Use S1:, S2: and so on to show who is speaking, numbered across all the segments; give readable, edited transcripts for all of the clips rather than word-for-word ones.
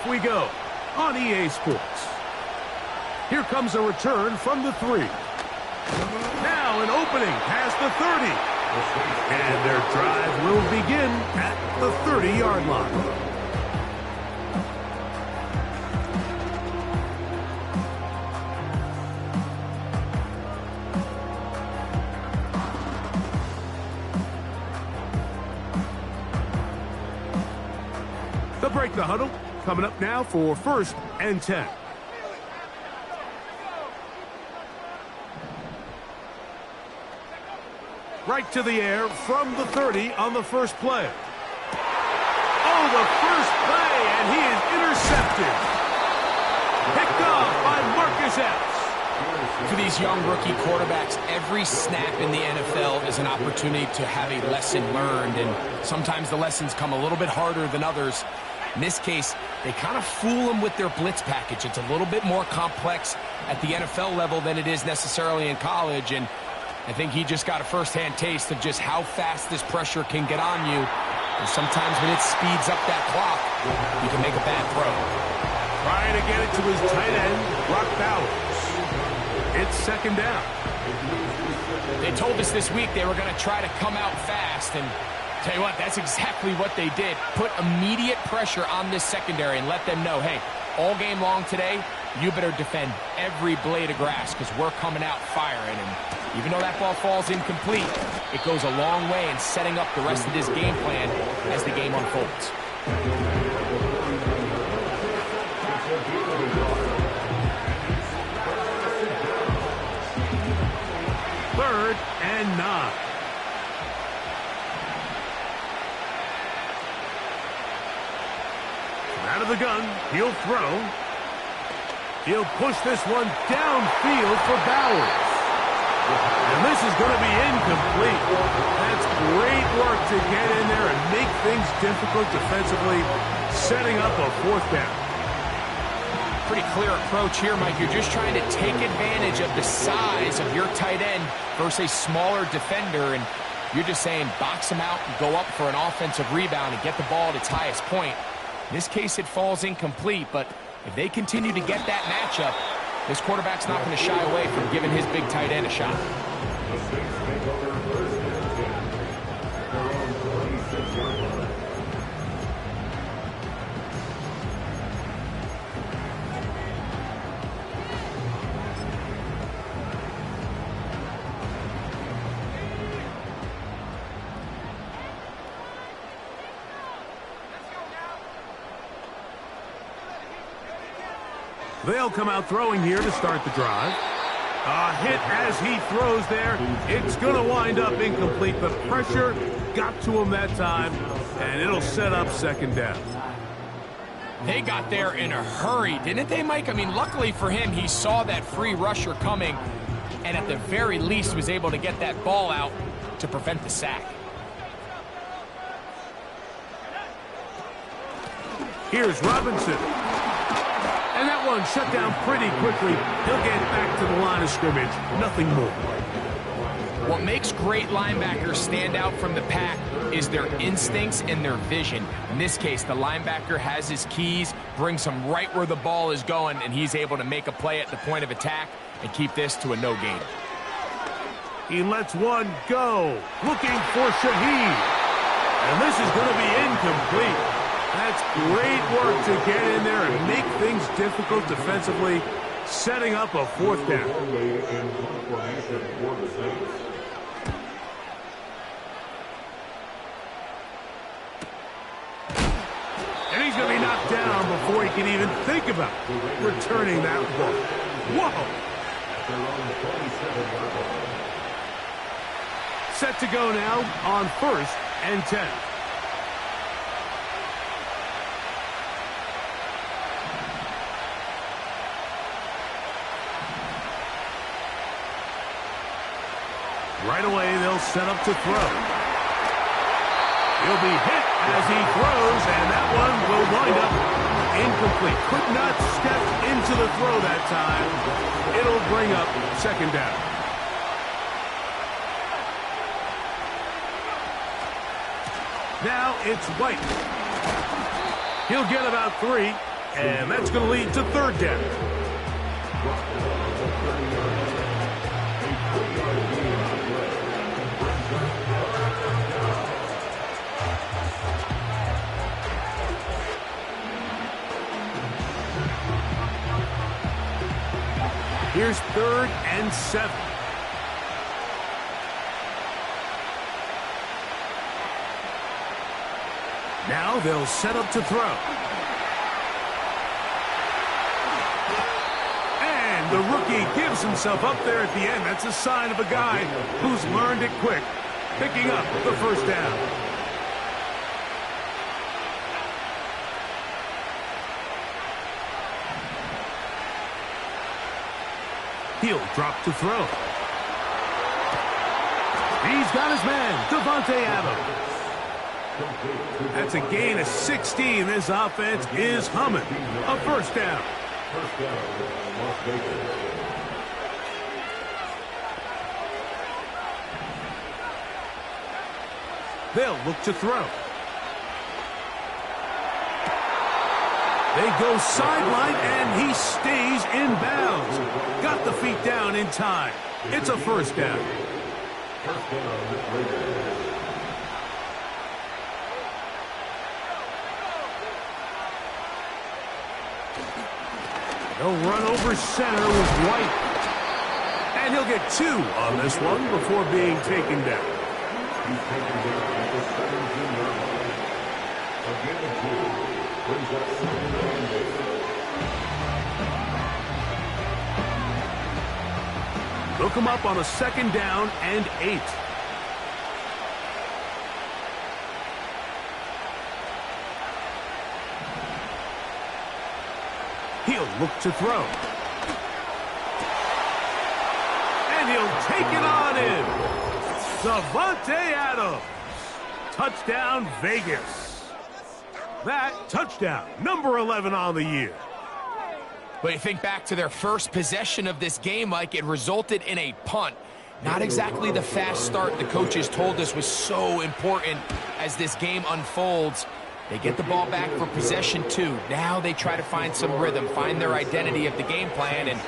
S1: off we go on EA Sports. Here comes a return from the 3. Now an opening past the 30. And their drive will begin at the 30-yard line. They'll break the huddle. Coming up now for 1st and 10. Right to the air from the 30 on the first play. Oh, the first play, and he is intercepted. Picked off by Marcus Epps.
S2: For these young rookie quarterbacks, every snap in the NFL is an opportunity to have a lesson learned, and sometimes the lessons come a little bit harder than others. In this case, they kind of fool them with their blitz package. It's a little bit more complex at the NFL level than it is necessarily in college, and I think he just got a first-hand taste of just how fast this pressure can get on you. And sometimes when it speeds up that clock, you can make a bad throw.
S1: Trying to get it to his tight end, Brock Bowers. It's 2nd down.
S2: They told us this week they were going to try to come out fast, and tell you what, that's exactly what they did. Put immediate pressure on this secondary and let them know, hey, all game long today, you better defend every blade of grass because we're coming out firing. And even though that ball falls incomplete, it goes a long way in setting up the rest of this game plan as the game unfolds.
S1: 3rd and 9. Out of the gun, he'll throw. He'll push this one downfield for Bowers. And this is going to be incomplete. That's great work to get in there and make things difficult defensively, setting up a 4th down.
S2: Pretty clear approach here, Mike. You're just trying to take advantage of the size of your tight end versus a smaller defender, and you're just saying box him out and go up for an offensive rebound and get the ball at its highest point. In this case, it falls incomplete, but if they continue to get that matchup, this quarterback's not going to shy away from giving his big tight end a shot.
S1: They'll come out throwing here to start the drive. A hit as he throws there. It's going to wind up incomplete, but pressure got to him that time, and it'll set up 2nd down.
S2: They got there in a hurry, didn't they, Mike? I mean, luckily for him, he saw that free rusher coming, and at the very least was able to get that ball out to prevent the sack.
S1: Here's Robinson. And that one shut down pretty quickly. He'll get back to the line of scrimmage. Nothing more.
S2: What makes great linebackers stand out from the pack is their instincts and their vision. In this case, the linebacker has his keys, brings him right where the ball is going, and he's able to make a play at the point of attack and keep this to a no gain.
S1: He lets one go. Looking for Shaheed. And this is going to be incomplete. That's great work to get in there and make things difficult defensively, setting up a 4th down. And he's going to be knocked down before he can even think about returning that ball. Whoa! Set to go now on 1st and 10. Right away, they'll set up to throw. He'll be hit as he throws, and that one will wind up incomplete. Could not step into the throw that time. It'll bring up 2nd down. Now it's White. He'll get about 3. and that's going to lead to third down. Here's 3rd and 7. Now they'll set up to throw. And the rookie gives himself up there at the end. That's a sign of a guy who's learned it quick, picking up the first down. He'll drop to throw. He's got his man, Davante Adams. That's a gain of 16. This offense is humming. A first down. They'll look to throw. They go sideline, and he stays in bounds. Got the feet down in time. It's a first down. They'll run over center with White. And he'll get 2 on this one before being taken down. Look him up on a 2nd down and 8. He'll look to throw. And he'll take it on in. Davante Adams. Touchdown, Vegas. That touchdown, number 11 on the year.
S2: But you think back to their first possession of this game, Mike, it resulted in a punt. Not exactly the fast start the coaches told us was so important as this game unfolds. They get the ball back for possession 2. Now they try to find some rhythm, find their identity of the game plan, and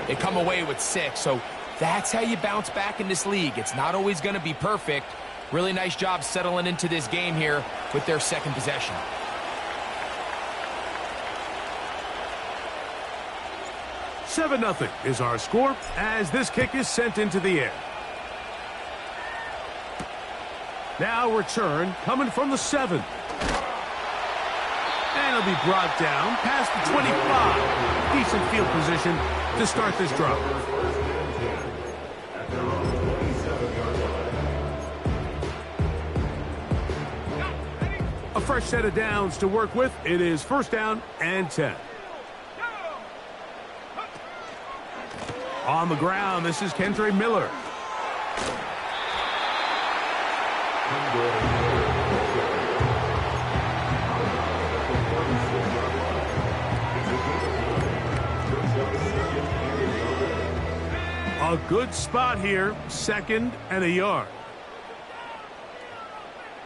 S2: they come away with 6. So that's how you bounce back in this league. It's not always going to be perfect. Really nice job settling into this game here with their 2nd possession.
S1: "7-0 is our score as this kick is sent into the air. Now return coming from the 7. And he'll be brought down past the 25. Decent field position to start this drive. A fresh set of downs to work with. It is 1st down and 10. On the ground, this is Kendre Miller. A good spot here, 2nd and a yard.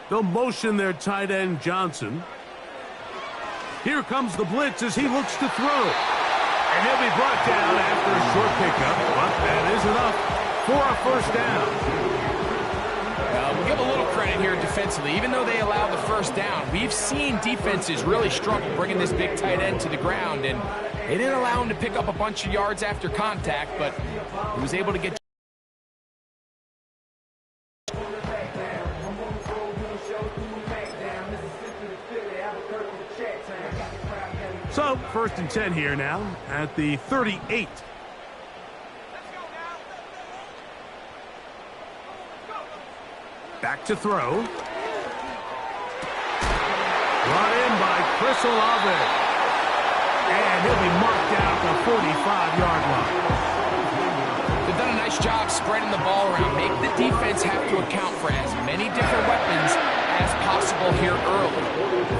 S1: They'll motion their tight end, Johnson. Here comes the blitz as he looks to throw. And he'll be brought down after a short pickup, but that is enough for a first down.
S2: We'll give a little credit here defensively. Even though they allowed the first down, we've seen defenses really struggle bringing this big tight end to the ground, and they didn't allow him to pick up a bunch of yards after contact, but he was able to get.
S1: So, 1st and 10 here now at the 38. Back to throw. Brought in by Chris Olave. And he'll be marked down at the 45-yard line.
S2: They've done a nice job spreading the ball around. Make the defense have to account for as many different weapons as possible here early.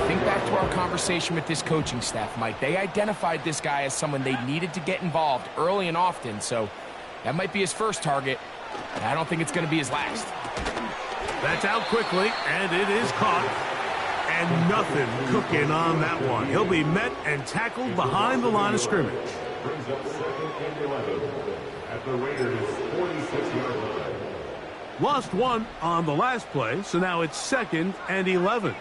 S2: Think back to our conversation with this coaching staff, Mike. They identified this guy as someone they needed to get involved early and often, so that might be his first target. I don't think it's going to be his last.
S1: That's out quickly, and it is caught. And nothing cooking on that one. He'll be met and tackled behind the line of scrimmage.
S3: Brings up 2nd and 11 at the Raiders' 46-yard line.
S1: Lost one on the last play, so now it's 2nd and 11.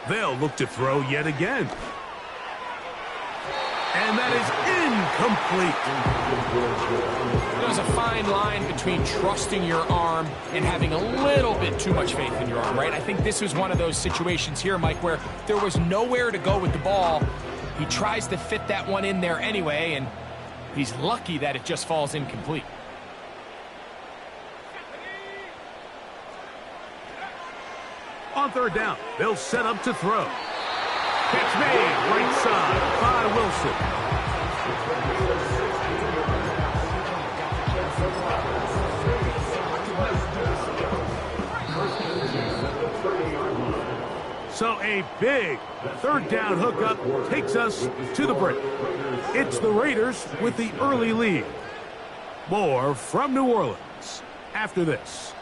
S1: They'll look to throw yet again. And that is incomplete.
S2: There's a fine line between trusting your arm and having a little bit too much faith in your arm, right? I think this was one of those situations here, Mike, where there was nowhere to go with the ball. He tries to fit that one in there anyway, and he's lucky that it just falls incomplete.
S1: On 3rd down, they'll set up to throw. Catch made, right side by Wilson. So a big 3rd down hookup takes us to the break. It's the Raiders with the early lead. More from New Orleans after this.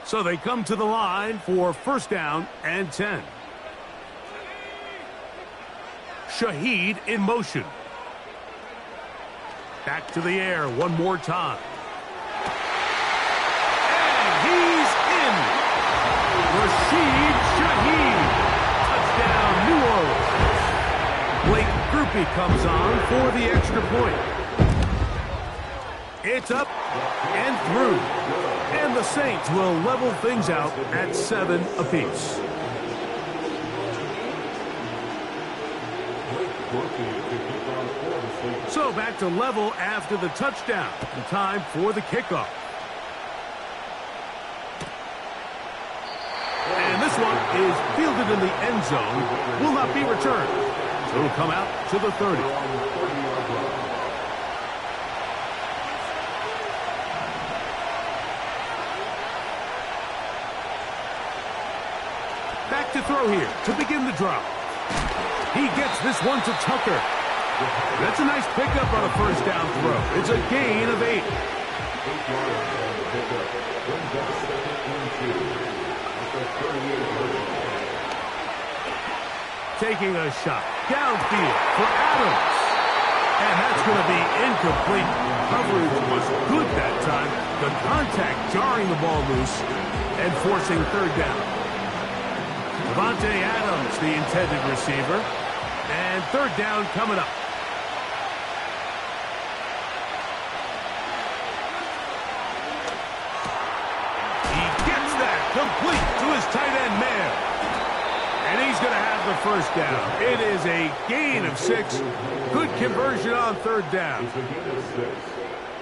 S1: So they come to the line for 1st down and 10. Shaheed in motion. Back to the air one more time. And he's in. Rashid Shaheed. Touchdown, New Orleans. Blake Groupie comes on for the extra point. It's up and through. And the Saints will level things out at 7 apiece. So back to level after the touchdown. And time for the kickoff. And this one is fielded in the end zone. Will not be returned. So it'll come out to the 30. Back to throw here to begin the drive. He gets this one to Tucker. That's a nice pickup on a 1st down throw. It's a gain of 8. Taking a shot downfield for Adams. And that's going to be incomplete. Coverage was good that time. The contact jarring the ball loose and forcing 3rd down. Devontae Adams, the intended receiver. And 3rd down coming up. He gets that complete to his tight end man. And he's going to have the 1st down. It is a gain of 6. Good conversion on 3rd down.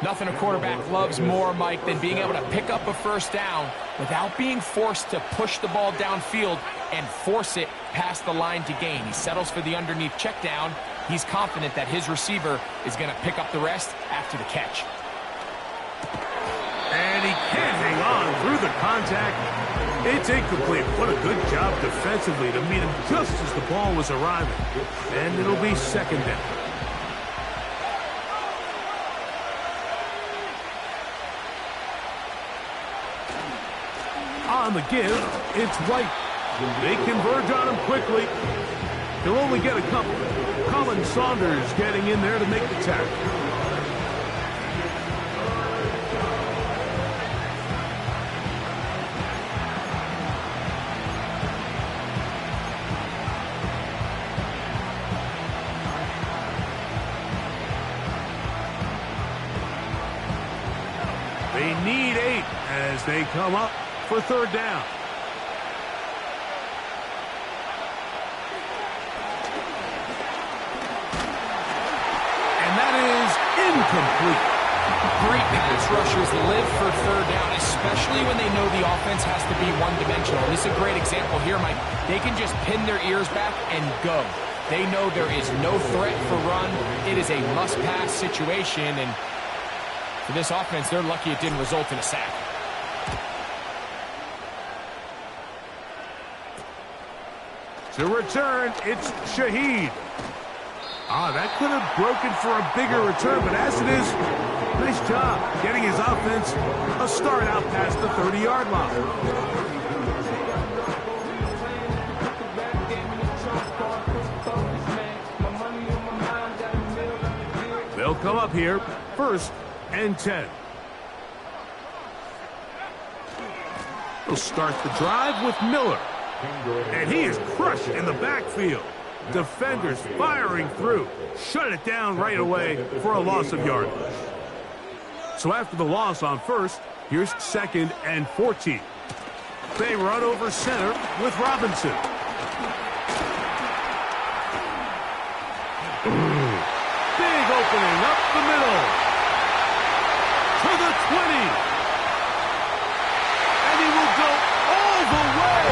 S2: Nothing a quarterback loves more, Mike, than being able to pick up a 1st down without being forced to push the ball downfield and force it past the line to gain. He settles for the underneath check down. He's confident that his receiver is going to pick up the rest after the catch.
S1: And he can't hang on through the contact. It's incomplete. What a good job defensively to meet him just as the ball was arriving. And it'll be 2nd down. On the give, it's White. They converge on him quickly. He'll only get a couple. Colin Saunders getting in there to make the tackle. They need 8 as they come up for 3rd down. And that is incomplete.
S2: Great pass rushers live for 3rd down, especially when they know the offense has to be one-dimensional. This is a great example here, Mike. They can just pin their ears back and go. They know there is no threat for run. It is a must-pass situation, and for this offense, they're lucky it didn't result in a sack.
S1: To return, it's Shaheed. That could have broken for a bigger return, but as it is, nice job getting his offense a start out past the 30-yard line. They'll come up here, 1st and 10. He'll start the drive with Miller. And he is crushed in the backfield. Defenders firing through. Shut it down right away for a loss of yardage. So after the loss on 1st, here's 2nd and 14. They run over center with Robinson. Big opening up the middle. To the 20. And he will go all the way.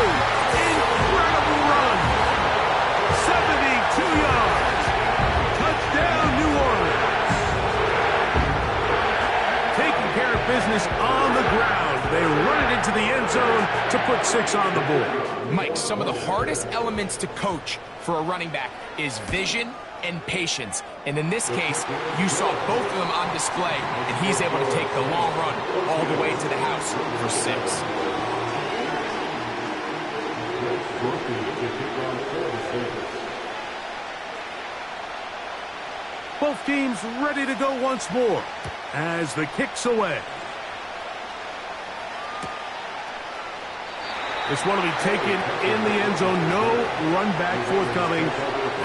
S1: Incredible run. 72 yards. Touchdown, New Orleans. Taking care of business on the ground. They run it into the end zone to put 6 on the board.
S2: Mike, some of the hardest elements to coach for a running back is vision and patience. And in this case, you saw both of them on display, and he's able to take the long run all the way to the house for 6.
S1: Both teams ready to go once more as the kick's away. This one will be taken in the end zone. No run back forthcoming.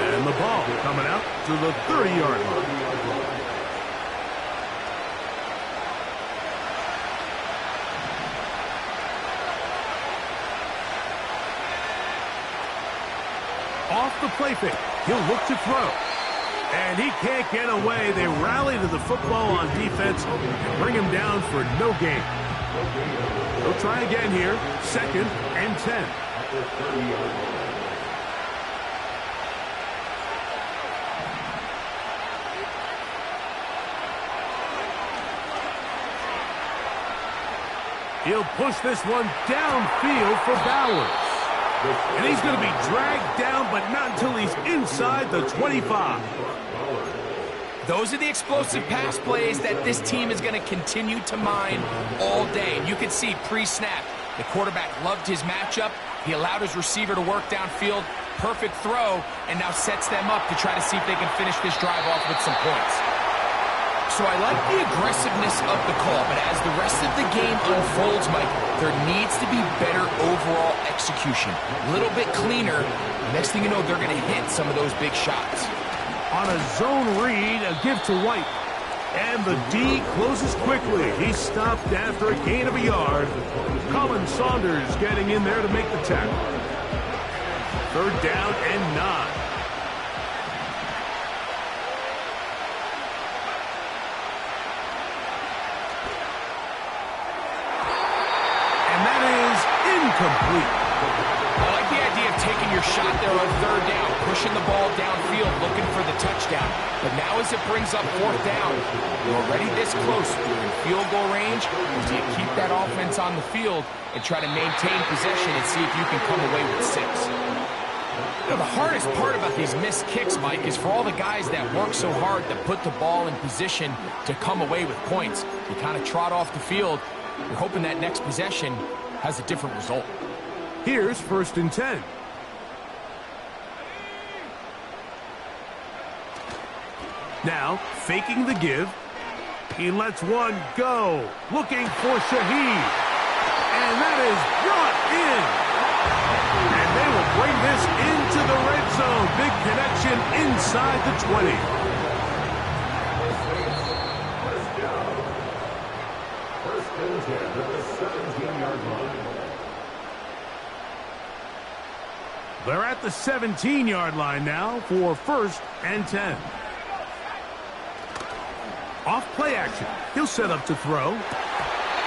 S1: And the ball coming out to the 30-yard line. Off the play fake. He'll look to throw. And he can't get away. They rally to the football on defense and bring him down for no gain. They'll try again here. 2nd and 10. He'll push this one downfield for Bowers. And he's going to be dragged down, but not until he's inside the 25.
S2: Those are the explosive pass plays that this team is going to continue to mine all day. And you can see pre-snap, the quarterback loved his matchup. He allowed his receiver to work downfield. Perfect throw, and now sets them up to try to see if they can finish this drive off with some points. So I like the aggressiveness of the call, but as the rest of the game unfolds, Mike, there needs to be better overall execution. A little bit cleaner. Next thing you know, they're going to hit some of those big shots.
S1: On a zone read, a give to White. And the D closes quickly. He stopped after a gain of a yard. Colin Saunders getting in there to make the tackle. 3rd down and 9. Incomplete.
S2: I like the idea of taking your shot there on 3rd down, pushing the ball downfield, looking for the touchdown. But now as it brings up 4th down, you're already this close. You're in field goal range. Do you keep that offense on the field and try to maintain possession and see if you can come away with 6? You know, the hardest part about these missed kicks, Mike, is for all the guys that work so hard to put the ball in position to come away with points. You kind of trot off the field. You're hoping that next possession has a different result.
S1: Here's 1st and 10. Now, faking the give. He lets one go. Looking for Shaheed. And that is brought in. And they will bring this into the red zone. Big connection inside the 20. They're at the 17-yard line now for 1st and 10. Off play action. He'll set up to throw.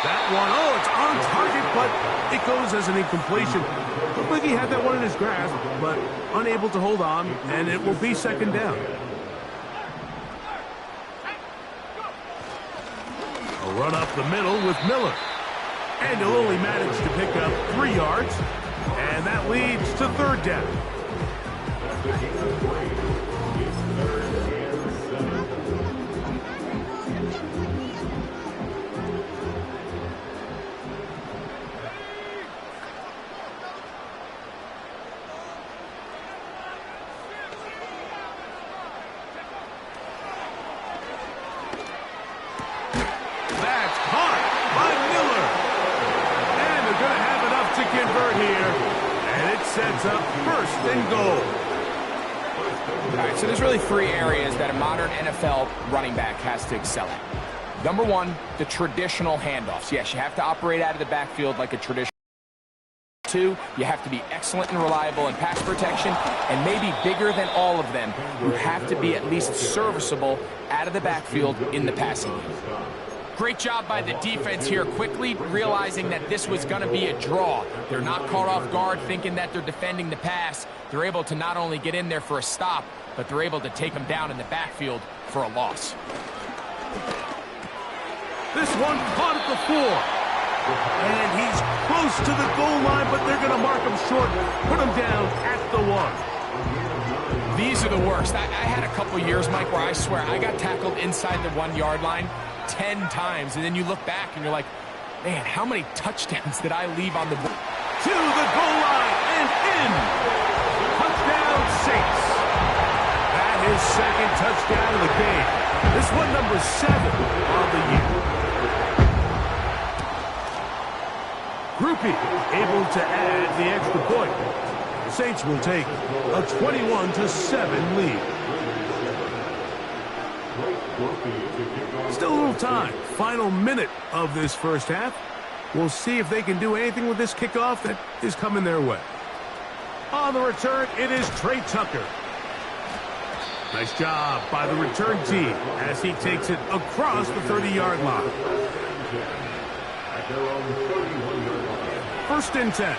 S1: That one, it's on target, but it goes as an incompletion. Looked like he had that one in his grasp, but unable to hold on, and it will be 2nd down. A run up the middle with Miller. And he'll only manage to pick up 3 yards. And that leads to 3rd down. That's caught by Miller. And they're going to have enough to convert here. And it sets up first and goal.
S2: All right, so there's really three areas that a modern NFL running back has to excel at. Number one, the traditional handoffs. Yes, you have to operate out of the backfield like a traditional. Two, you have to be excellent and reliable in pass protection, and maybe bigger than all of them, you have to be at least serviceable out of the backfield in the passing game. Great job by the defense here, quickly realizing that this was going to be a draw. They're not caught off guard thinking that they're defending the pass. They're able to not only get in there for a stop, but they're able to take them down in the backfield for a loss.
S1: This one caught at the 4. And he's close to the goal line, but they're going to mark him short, put him down at the 1.
S2: These are the worst. I had a couple years, Mike, where I swear I got tackled inside the 1-yard line 10 times, and then you look back and you're like, man, how many touchdowns did I leave on the board?
S1: To the goal line and in. Touchdown, Saints. That is second touchdown of the game. This one number 7 on the year. Groupie able to add the extra point. Saints will take a 21-7 lead. Still a little time. Final minute of this first half. We'll see if they can do anything with this kickoff that is coming their way. On the return, it is Trey Tucker. Nice job by the return team as he takes it across the 30-yard line. First and 10.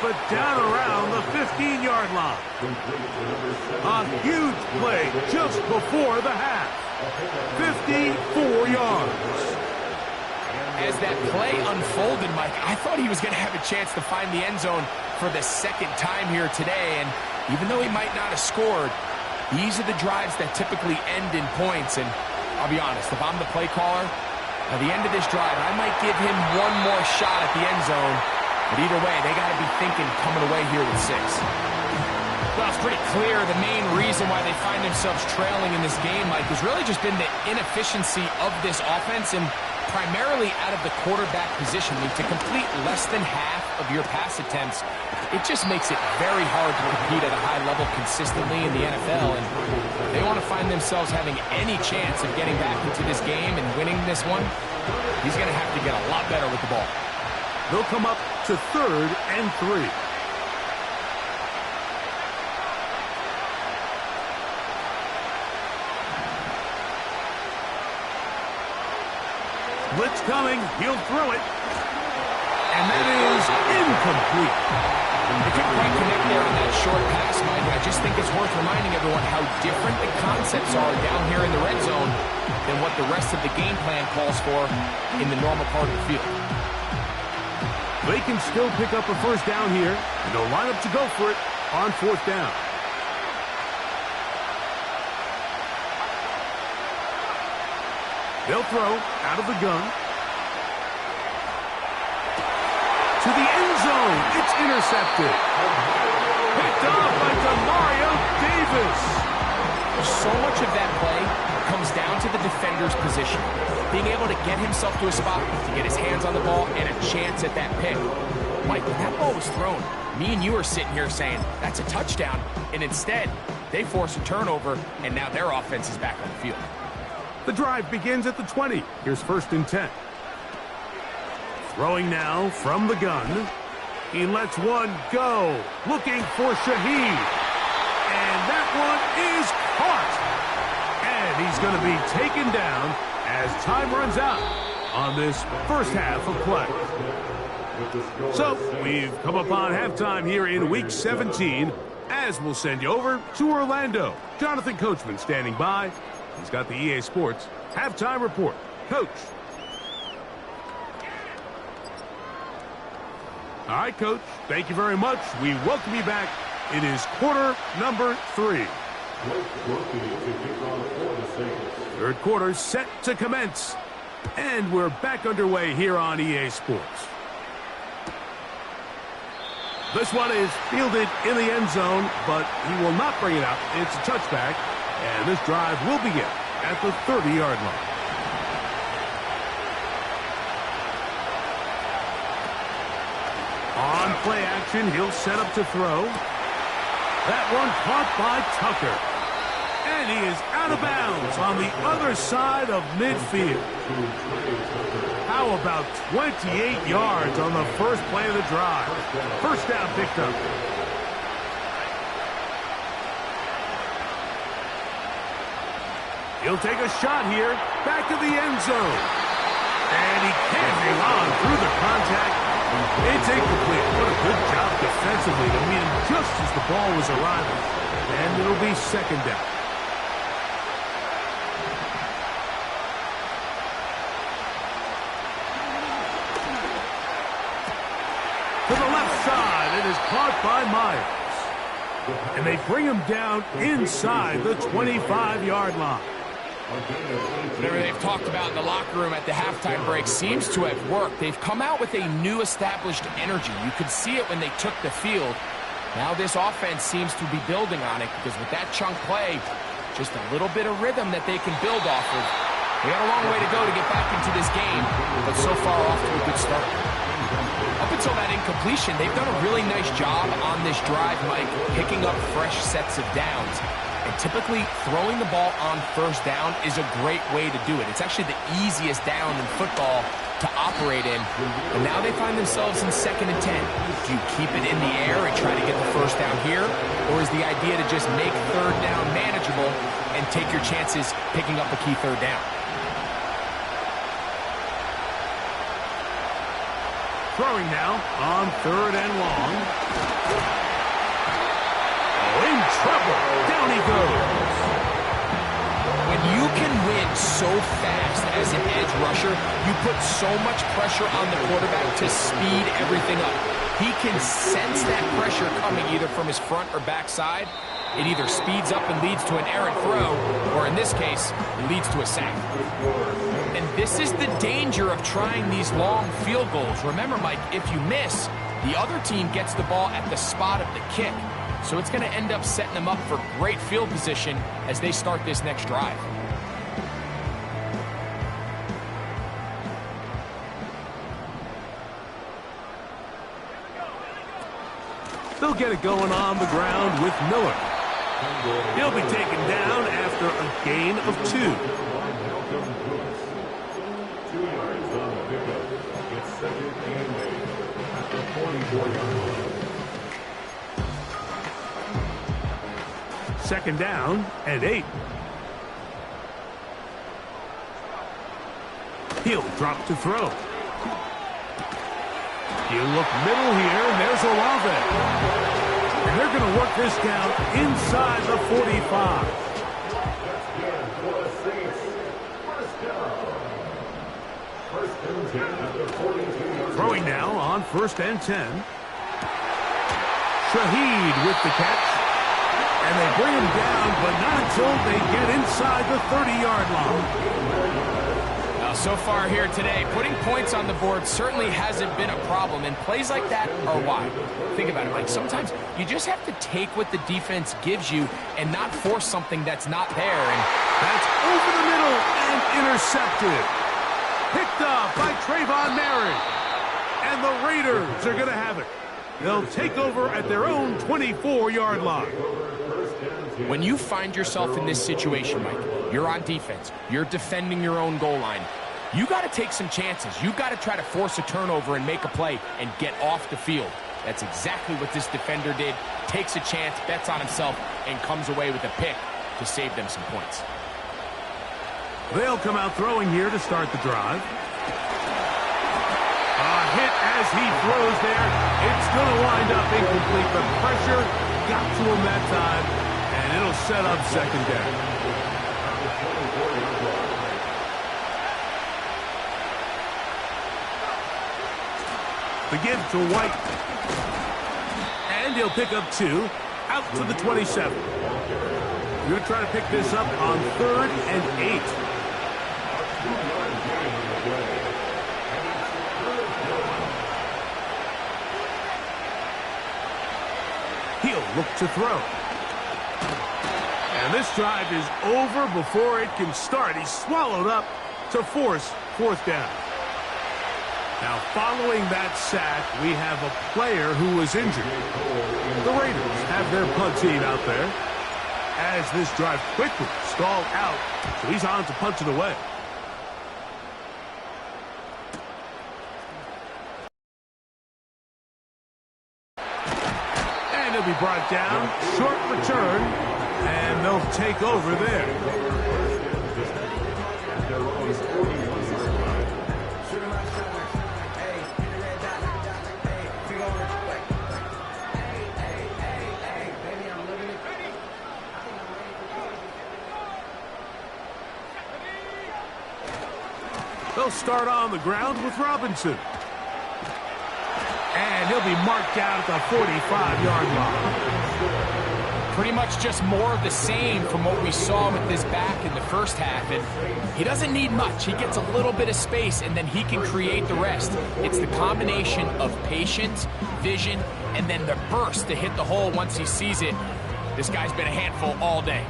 S1: But down around the 15-yard line. A huge play just before the half. 54 yards.
S2: As that play unfolded, Mike, I thought he was going to have a chance to find the end zone for the second time here today. And even though he might not have scored, these are the drives that typically end in points. And I'll be honest, if I'm the play caller, at the end of this drive, I might give him one more shot at the end zone. But either way, they got to be thinking coming away here with 6. Well, it's pretty clear the main reason why they find themselves trailing in this game, Mike, has really just been the inefficiency of this offense and primarily out of the quarterback position. I mean, to complete less than half of your pass attempts, it just makes it very hard to compete at a high level consistently in the NFL. And they want to find themselves having any chance of getting back into this game and winning this one. He's going to have to get a lot better with the ball.
S1: They'll come up to 3rd and 3. Blitz coming. He'll throw it. And that is incomplete.
S2: They couldn't quite connect there on that short pass, Mike. I just think it's worth reminding everyone how different the concepts are down here in the red zone than what the rest of the game plan calls for in the normal part of the field.
S1: They can still pick up a first down here, and they'll line up to go for it on 4th down. They'll throw out of the gun. To the end zone. It's intercepted. Picked off by Demario Davis.
S2: So much of that play comes down to the defender's position. Being able to get himself to a spot, to get his hands on the ball, and a chance at that pick. Mike, when that ball was thrown, me and you are sitting here saying, that's a touchdown. And instead, they force a turnover, and now their offense is back on the field.
S1: The drive begins at the 20. Here's 1st and 10. Throwing now from the gun. He lets one go. Looking for Shaheed. And that one is caught. And he's going to be taken down as time runs out. on this first half of play. So we've come upon halftime here in Week 17, as we'll send you over to Orlando. Jonathan Coachman standing by. He's got the EA Sports halftime report. Coach. All right, Coach. Thank you very much. We welcome you back. It is quarter number 3. Third quarter set to commence. And we're back underway here on EA Sports. This one is fielded in the end zone, but he will not bring it out. It's a touchback, and this drive will begin at the 30-yard line. On play action, he'll set up to throw. That one caught by Tucker. And he is out of bounds on the other side of midfield. How about 28 yards on the first play of the drive? First down picked up. He'll take a shot here, back to the end zone. And he can't hang on through the contact. It's incomplete. What a good job defensively to meet him just as the ball was arriving. And it'll be second down. To the left side, it is caught by Myers. And they bring him down inside the 25-yard line.
S2: Whatever they've talked about in the locker room at the halftime break seems to have worked. They've come out with a new established energy. You could see it when they took the field. Now this offense seems to be building on it because with that chunk play, just a little bit of rhythm that they can build off of. They got a long way to go to get back into this game, but so far off to a good start. Up until that incompletion, they've done a really nice job on this drive, Mike, picking up fresh sets of downs. And typically, throwing the ball on first down is a great way to do it. It's actually the easiest down in football to operate in. And now they find themselves in 2nd and 10. Do you keep it in the air and try to get the first down here? Or is the idea to just make third down manageable and take your chances picking up a key third down?
S1: Throwing now on 3rd and long. In trouble. Down he goes.
S2: When you can win so fast as an edge rusher, you put so much pressure on the quarterback to speed everything up. He can sense that pressure coming either from his front or back side. It either speeds up and leads to an errant throw, or in this case, it leads to a sack. And this is the danger of trying these long field goals. Remember, Mike, if you miss, the other team gets the ball at the spot of the kick. So it's going to end up setting them up for great field position as they start this next drive.
S1: They'll get it going on the ground with Miller. He'll be taken down after a gain of 2.
S3: 2 yards on the pickup. It's 2nd and 8 at the 44-yard line.
S1: 2nd down and 8. He'll drop to throw. He'll look middle here, and there's Olave. And they're going to work this down inside the 45. Throwing now on 1st and 10. Shaheed with the catch. And they bring him down, but not until they get inside the 30-yard line.
S2: Now, so far here today, putting points on the board certainly hasn't been a problem, and plays like that are why. Think about it, Mike. Sometimes you just have to take what the defense gives you and not force something that's not there. And
S1: that's over the middle and intercepted. Picked up by Trayvon Merritt. And the Raiders are going to have it. They'll take over at their own 24-yard line.
S2: When you find yourself in this situation, Mike, you're on defense, you're defending your own goal line, you got to take some chances. You got to try to force a turnover and make a play and get off the field. That's exactly what this defender did. Takes a chance, bets on himself, and comes away with a pick to save them some points.
S1: They'll come out throwing here to start the drive. Hit as he throws there. It's going to wind up incomplete. The pressure got to him that time, and it'll set up second down. The give to White. And he'll pick up 2 out to the 27. We're going to try to pick this up on 3rd and 8. He'll look to throw. And this drive is over before it can start. He's swallowed up to force 4th down. Now, following that sack, we have a player who was injured. The Raiders have their punt team out there as this drive quickly stalled out. So he's on to punt it away. And he'll be brought down. Short return. And they'll take over there. They'll start on the ground with Robinson. And he'll be marked out at the 45-yard line.
S2: Pretty much just more of the same from what we saw with this back in the first half. And he doesn't need much. He gets a little bit of space, and then he can create the rest. It's the combination of patience, vision, and then the burst to hit the hole once he sees it. This guy's been a handful all day.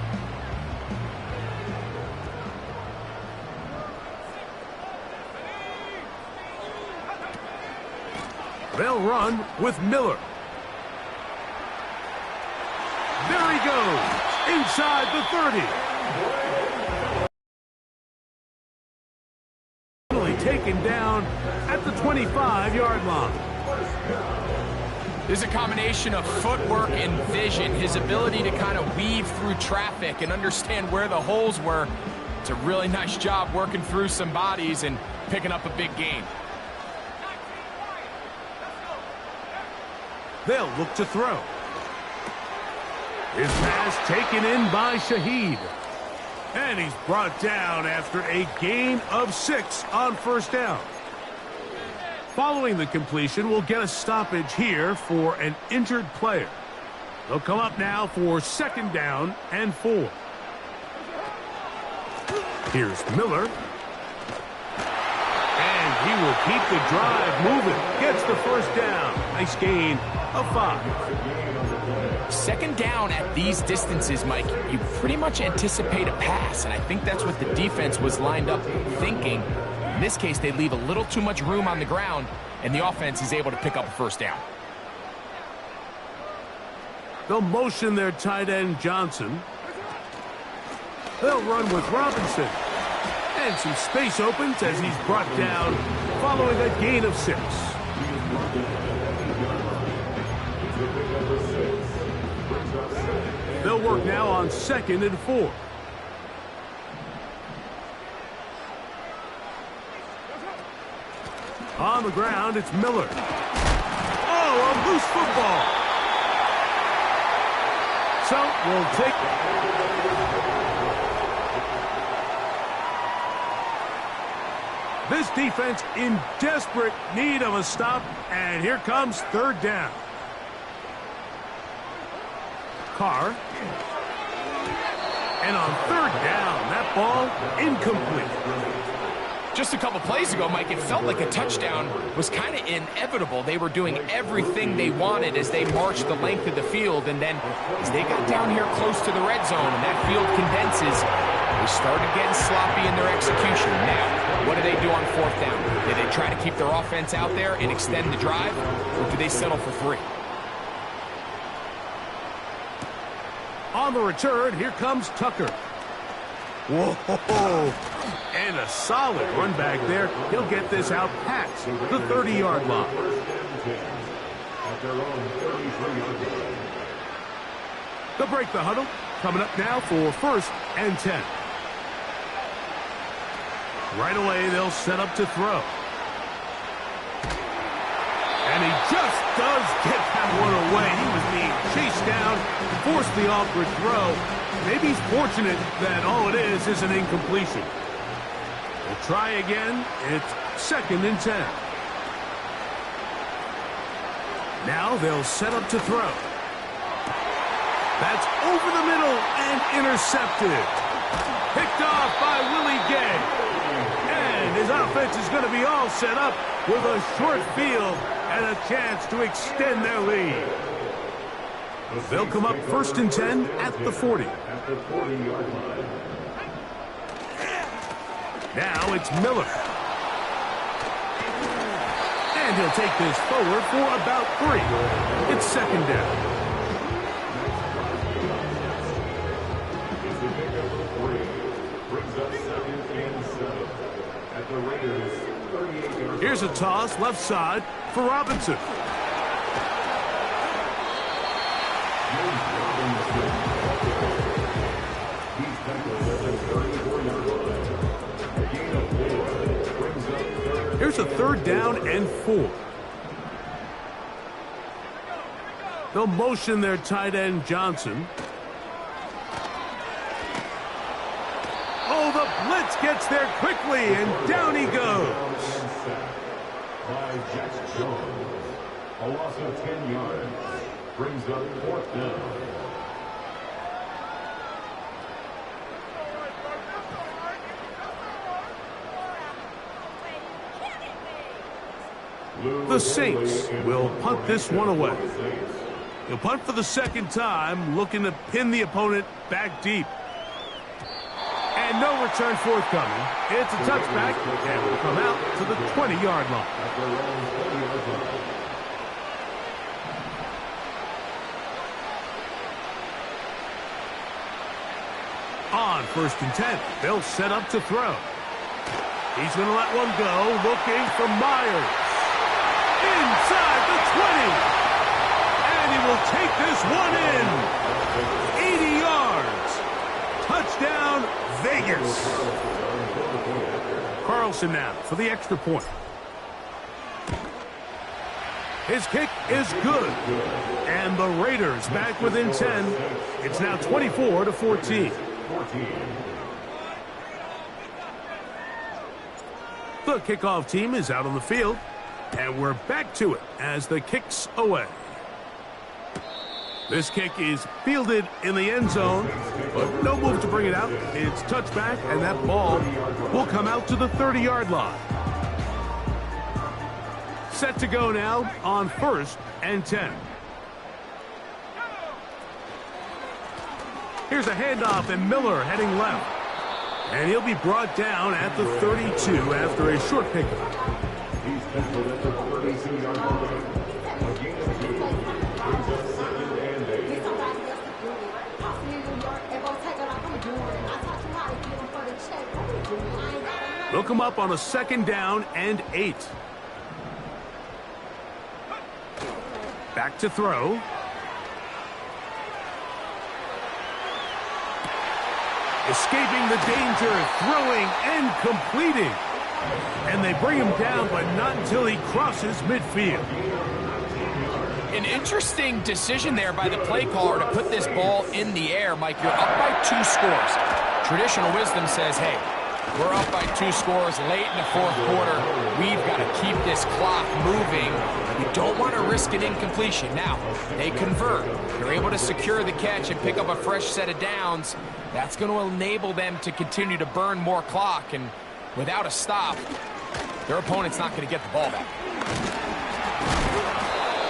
S1: They'll run with Miller. There he goes, inside the 30. Finally taken down at the 25-yard line.
S2: There's a combination of footwork and vision, his ability to kind of weave through traffic and understand where the holes were. It's a really nice job working through some bodies and picking up a big gain.
S1: They'll look to throw. His pass taken in by Shaheed. And he's brought down after a gain of 6 on 1st down. Following the completion, we'll get a stoppage here for an injured player. They'll come up now for 2nd down and 4. Here's Miller. And he will keep the drive moving. Gets the 1st down. Nice gain of 5.
S2: 2nd down at these distances, Mike, you pretty much anticipate a pass, and I think that's what the defense was lined up thinking. In this case, they leave a little too much room on the ground, and the offense is able to pick up a 1st down.
S1: They'll motion their tight end, Johnson. They'll run with Robinson. And some space opens as he's brought down following a gain of 6. They'll work now on 2nd and 4. On the ground, it's Miller. Oh, a loose football. So we'll take... This defense in desperate need of a stop, and here comes 3rd down. Carr. And on 3rd down, that ball incomplete.
S2: Just a couple plays ago, Mike, it felt like a touchdown was kind of inevitable. They were doing everything they wanted as they marched the length of the field, and then as they got down here close to the red zone and that field condenses, they started getting sloppy in their execution. Now, what do they do on 4th down? Do they try to keep their offense out there and extend the drive, or do they settle for 3?
S1: On the return, here comes Tucker. Whoa! And a solid run back there. He'll get this out past the 30-yard line. They'll break the huddle. Coming up now for 1st and 10. Right away, they'll set up to throw. And he just does get that one away. He was being chased down, forced the awkward throw. Maybe he's fortunate that all it is an incompletion. We'll try again. It's 2nd and 10. Now they'll set up to throw. That's over the middle and intercepted. Picked off by Willie Gay. And his offense is going to be all set up with a short field and a chance to extend their lead. They'll come up 1st and 10 at the 40. Now it's Miller. And he'll take this forward for about 3. It's 2nd down. Here's a toss left side for Robinson. Here's a 3rd down and 4. They'll motion their tight end Johnson. Oh, the blitz gets there quickly, and down he goes.
S3: By Jack Jones. A loss of 10 yards. Brings up 4th down.
S1: The Saints will punt this one away. They'll punt for the 2nd time, looking to pin the opponent back deep. And no return forthcoming. It's a touchback, and will come out to the 20-yard line. On 1st and 10, they'll set up to throw. He's going to let one go, looking for Myers. Inside the 20. And he will take this one in. 80 yards. Touchdown, Vegas. Carlson now for the extra point. His kick is good. And the Raiders back within 10. It's now 24-14. The kickoff team is out on the field. And we're back to it as the kick's away. This kick is fielded in the end zone, but no move to bring it out. It's touchback, and that ball will come out to the 30-yard line. Set to go now on 1st and 10. Here's a handoff, and Miller heading left. And he'll be brought down at the 32 after a short pickup.
S3: He's tackled at the 32-yard line. A gain of 2. Brings up 2nd and 8.
S1: They'll come up on a 2nd down and 8. Back to throw. Escaping the danger, throwing and completing. And they bring him down, but not until he crosses midfield.
S2: An interesting decision there by the play caller to put this ball in the air. Mike, you're up by 2 scores. Traditional wisdom says, hey, we're up by 2 scores late in the 4th quarter. We've got to keep this clock moving. We don't want to risk an incompletion. Now, they convert. They're able to secure the catch and pick up a fresh set of downs. That's going to enable them to continue to burn more clock. And without a stop, their opponent's not going to get the ball back.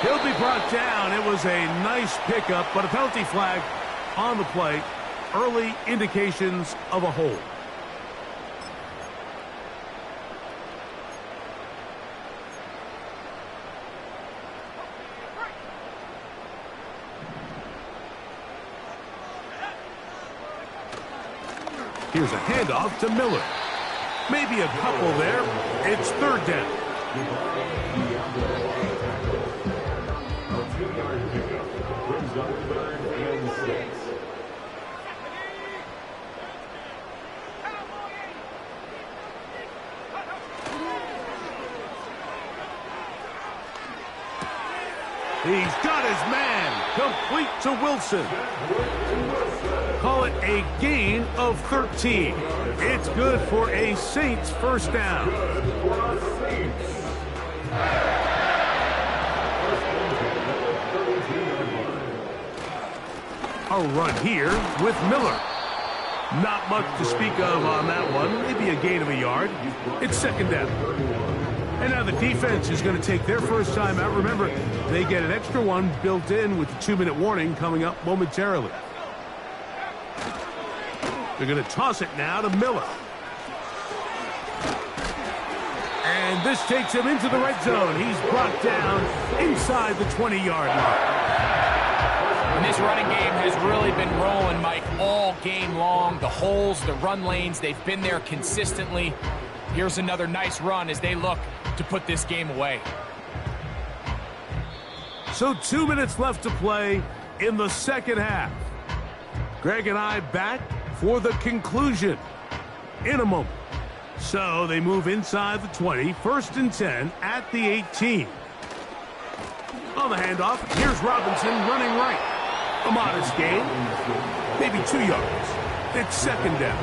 S1: He'll be brought down. It was a nice pickup, but a penalty flag on the play. Early indications of a hold. Here's a handoff to Miller. Maybe a couple there. It's 3rd down.
S3: A 2-yard pickup brings up 3rd and 6.
S1: He's got his man. Complete to Wilson. Call it a gain of 13. It's good for a Saints first down. A run here with Miller. Not much to speak of on that one. Maybe a gain of a yard. It's second down. And now the defense is going to take their first time out. Remember, they get an extra one built in with the 2-minute warning coming up momentarily. They're going to toss it now to Miller. And this takes him into the red zone. He's brought down inside the 20-yard line.
S2: And this running game has really been rolling, Mike, all game long. The holes, the run lanes, they've been there consistently. Here's another nice run as they look to put this game away.
S1: So 2 minutes left to play in the second half. Greg and I back for the conclusion in a moment. So they move inside the 20, 1st and 10 at the 18. On the handoff, here's Robinson running right. A modest gain, maybe 2 yards. It's second down.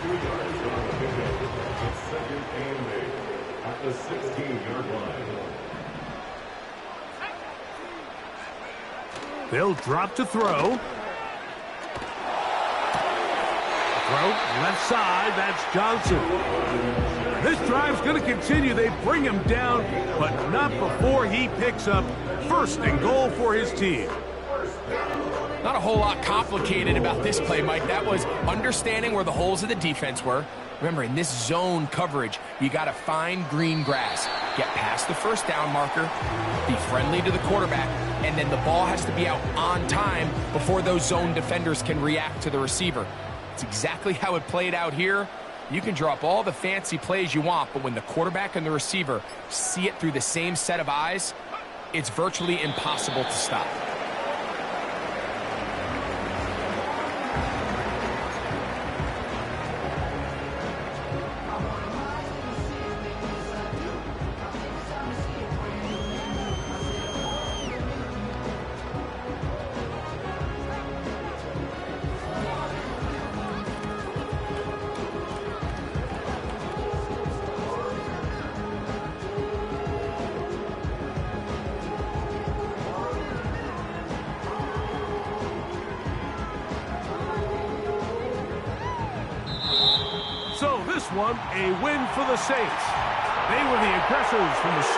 S3: 2 yards on the pickup. It's second and 8 at the 16-yard line.
S1: They'll drop to throw. Throw left side, that's Johnson. This drive's going to continue. They bring him down, but not before he picks up 1st and goal for his team.
S2: Not a whole lot complicated about this play, Mike. That was understanding where the holes of the defense were. Remember, in this zone coverage, you got to find green grass. Get past the first down marker, be friendly to the quarterback, and then the ball has to be out on time before those zone defenders can react to the receiver. It's exactly how it played out here. You can draw up all the fancy plays you want, but when the quarterback and the receiver see it through the same set of eyes, it's virtually impossible to stop.
S1: So this one, a win for the Saints. They were the aggressors from the start.